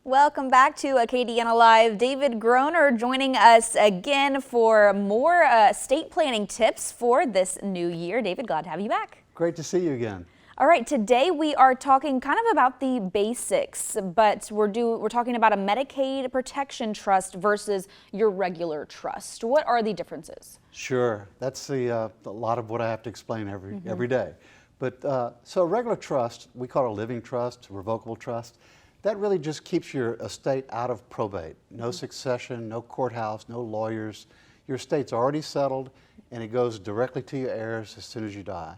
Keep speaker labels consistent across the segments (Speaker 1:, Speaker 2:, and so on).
Speaker 1: Welcome back to Acadiana Live. David Groner joining us again for more estate planning tips for this new year. David, glad to have you back.
Speaker 2: Great to see you again.
Speaker 1: All right, today we are talking kind of about the basics, but we're talking about a Medicaid protection trust versus your regular trust. What are the differences?
Speaker 2: Sure, that's a lot of what I have to explain every day. But so a regular trust, we call it a living trust, a revocable trust. That really just keeps your estate out of probate. No succession, no courthouse, no lawyers. Your estate's already settled, and it goes directly to your heirs as soon as you die.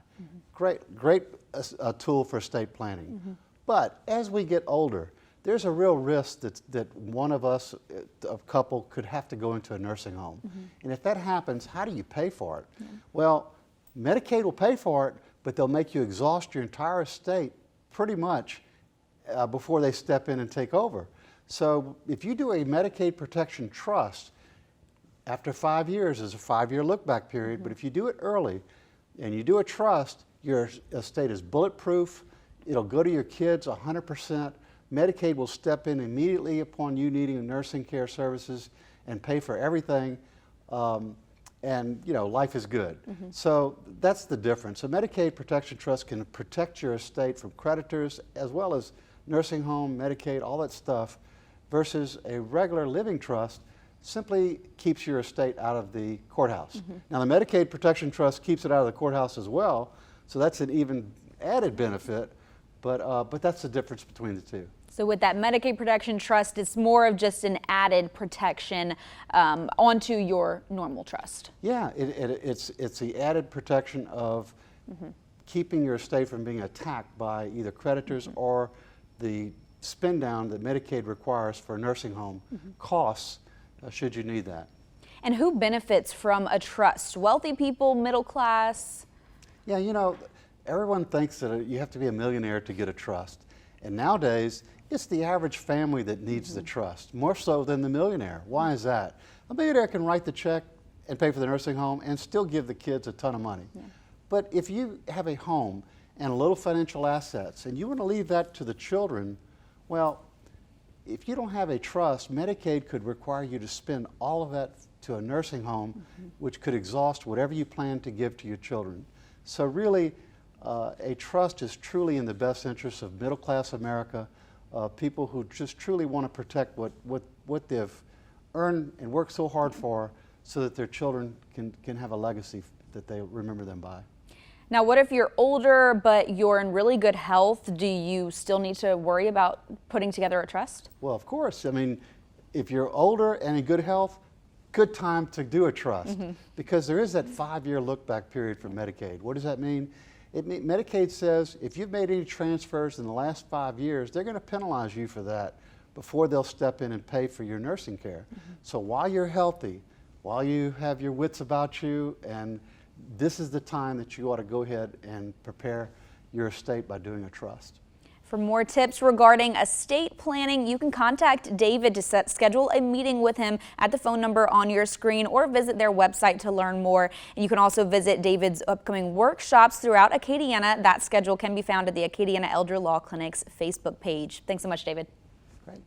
Speaker 2: Great tool for estate planning. But as we get older, there's a real risk that one of us, a couple, could have to go into a nursing home. And if that happens, how do you pay for it? Well, Medicaid will pay for it, but they'll make you exhaust your entire estate pretty much before they step in and take over. So if you do a Medicaid protection trust, after 5 years is a 5-year look-back period, but if you do it early and you do a trust, your estate is bulletproof. It'll go to your kids 100%. Medicaid will step in immediately upon you needing nursing care services and pay for everything. And you know, life is good. So that's the difference. A Medicaid protection trust can protect your estate from creditors as well as nursing home, Medicaid, all that stuff, versus a regular living trust simply keeps your estate out of the courthouse. Now the Medicaid protection trust keeps it out of the courthouse as well, so that's an even added benefit, but that's the difference between the two.
Speaker 1: So with that Medicaid protection trust, it's more of just an added protection onto your normal trust.
Speaker 2: Yeah, it's the added protection of keeping your estate from being attacked by either creditors or the spin down that Medicaid requires for nursing home costs should you need that.
Speaker 1: And who benefits from a trust? Wealthy people, middle class?
Speaker 2: Yeah, you know, everyone thinks that you have to be a millionaire to get a trust. And nowadays, it's the average family that needs the trust, more so than the millionaire. Why is that? A millionaire can write the check and pay for the nursing home and still give the kids a ton of money. But if you have a home and a little financial assets and you want to leave that to the children, well, if you don't have a trust, Medicaid could require you to spend all of that to a nursing home, which could exhaust whatever you plan to give to your children. So really, a trust is truly in the best interest of middle-class America, people who just truly want to protect what they've earned and worked so hard for so that their children can have a legacy that they remember them by.
Speaker 1: Now, what if you're older, but you're in really good health? Do you still need to worry about putting together a trust?
Speaker 2: Well, of course. I mean, if you're older and in good health, good time to do a trust because there is that 5-year look-back period for Medicaid. What does that mean? Medicaid says if you've made any transfers in the last 5 years, they're going to penalize you for that before they'll step in and pay for your nursing care. So while you're healthy, while you have your wits about you, and this is the time that you ought to go ahead and prepare your estate by doing a trust.
Speaker 1: For more tips regarding estate planning, you can contact David to schedule a meeting with him at the phone number on your screen or visit their website to learn more. And you can also visit David's upcoming workshops throughout Acadiana. That schedule can be found at the Acadiana Elder Law Clinic's Facebook page. Thanks so much, David.
Speaker 2: Great.